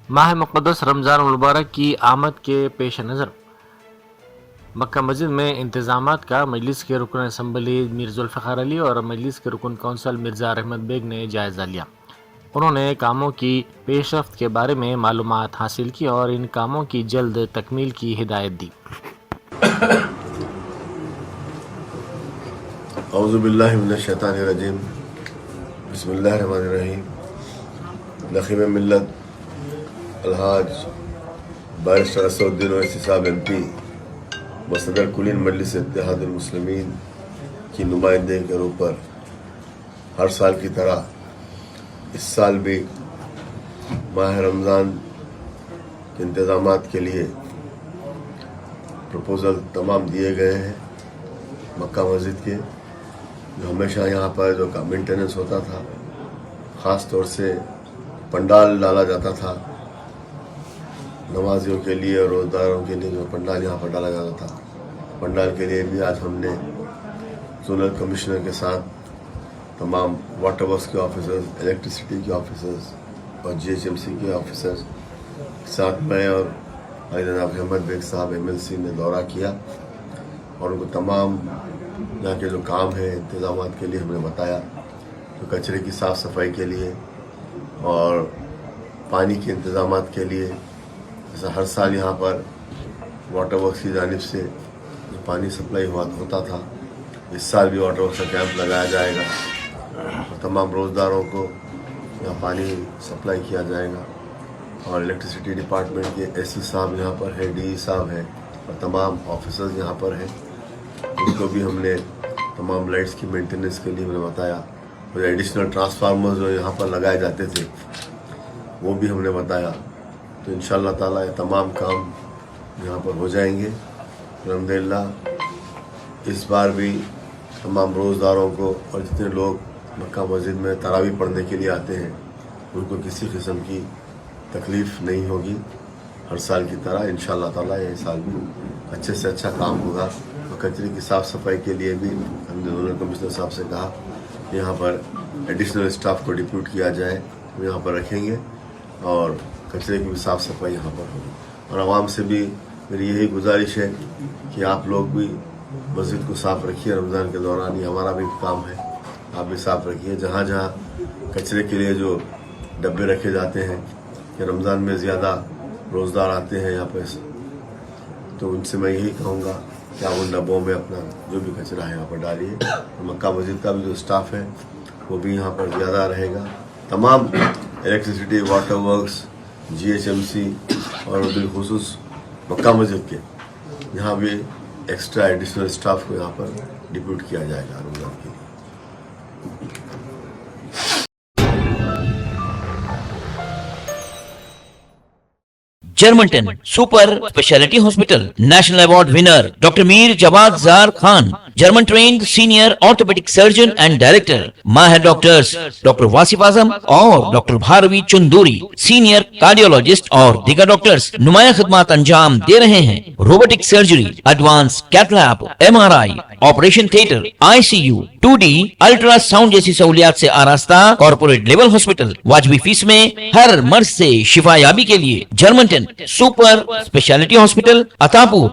ماہ مقدس رمضان المبارک کی آمد کے پیش نظر مکہ مسجد میں انتظامات کا مجلس کے رکن اسمبلی میر ذوالفقار علی اور مجلس کے رکن کونسل مرزا رحمت بیگ نے جائزہ لیا۔ انہوں نے کاموں کی پیش رفت کے بارے میں معلومات حاصل کی اور ان کاموں کی جلد تکمیل کی ہدایت دی۔ اعوذ باللہ من الشیطان الرجیم، بسم اللہ الرحمن الرحیم۔ نخیم ملت الحاج بارسٹر اسد الدین اویسی صاحب ایم پی و صدر کلین مجلس اتحاد المسلمین کی نمائندگی کے اوپر ہر سال کی طرح اس سال بھی ماہ رمضان کے انتظامات کے لیے پروپوزل تمام دیے گئے ہیں۔ مکہ مسجد کے جو ہمیشہ یہاں پر جو کا مینٹیننس ہوتا تھا، خاص طور سے پنڈال ڈالا جاتا تھا نمازیوں کے لیے اور روزداروں کے لیے، جو پنڈال یہاں پر ڈالا جاتا تھا، پنڈال کے لیے بھی آج ہم نے زونل کمشنر کے ساتھ تمام واٹر ورکس کے آفیسرز، الیکٹریسٹی کے آفیسرز اور جی ایچ ایم سی کے آفیسرز کے ساتھ میں اور جناب رحمت بیگ صاحب ایم ایل سی نے دورہ کیا اور ان کو تمام یہاں کے جو کام ہے انتظامات کے لیے ہم نے بتایا، جو کچرے کی صاف صفائی کے لیے اور پانی کے انتظامات کے لیے۔ جیسا ہر سال یہاں پر واٹر ورکس کی جانب سے جو پانی سپلائی ہوتا تھا، اس سال بھی واٹر ورکس کا کیمپ لگایا جائے گا اور تمام روزداروں کو یہاں پانی سپلائی کیا جائے گا۔ اور الیکٹریسٹی ڈپارٹمنٹ کے ایس سی صاحب یہاں پر ہے، ڈی ای صاحب ہے اور تمام آفیسرز یہاں پر ہیں، ان کو بھی ہم نے تمام لائٹس کی مینٹیننس کے لیے ہم نے بتایا، اور ایڈیشنل ٹرانسفارمر جو یہاں پر لگائے جاتے تھے وہ بھی ہم نے بتایا۔ تو انشاءاللہ تعالیٰ یہ تمام کام یہاں پر ہو جائیں گے الحمدللہ۔ اس بار بھی تمام روزداروں کو اور جتنے لوگ مکہ مسجد میں تراویح پڑھنے کے لیے آتے ہیں ان کو کسی قسم کی تکلیف نہیں ہوگی۔ ہر سال کی طرح انشاءاللہ تعالیٰ یہ سال بھی اچھے سے اچھا کام ہوگا۔ اور کچرے کی صاف صفائی کے لیے بھی ہم نے زونل کمشنر صاحب سے کہا کہ یہاں پر ایڈیشنل اسٹاف کو ڈپیوٹ کیا جائے، وہ یہاں پر رکھیں گے اور کچرے کی بھی صاف صفائی یہاں پر ہوگی۔ اور عوام سے بھی میری یہی گزارش ہے کہ آپ لوگ بھی مسجد کو صاف رکھیے، رمضان کے دوران یہ ہمارا بھی کام ہے، آپ بھی صاف رکھیے۔ جہاں جہاں کچرے کے لیے جو ڈبے رکھے جاتے ہیں کہ رمضان میں زیادہ روزدار آتے ہیں یہاں پہ، تو ان سے میں یہی کہوں گا کہ آپ ان ڈبوں میں اپنا جو بھی کچرا ہے یہاں پر ڈالیے۔ مکہ مسجد کا بھی جو اسٹاف ہے وہ بھی یہاں پر زیادہ رہے گا۔ تمام electricity, water works, G H M C اور بالخصوص مکہ مسجد کے یہاں بھی ایکسٹرا ایڈیشنل اسٹاف کو یہاں پر ڈپیوٹ کیا جائے گا رمضان کے لیے۔ جرمنٹن super speciality hospital national award winner doctor Mir Jawad Zar Khan, German trained senior orthopaedic surgeon and director, ماہر ڈاکٹرز ڈاکٹر واصف اعظم اور doctor Bharavi Chandori, senior cardiologist اور دیگر ڈاکٹرز نمایاں خدمات انجام دے رہے ہیں۔ Robotic surgery, advance cath lab, M R I, operation theatre, I C U, 2D ultrasound جیسی سہولیات سے آراستہ کارپوریٹ لیول ہاسپٹل، واجبی فیس میں ہر مرض سے شفا یابی کے لیے جرمنٹن سپر اسپیشلٹی ہاسپٹل، عطا پور۔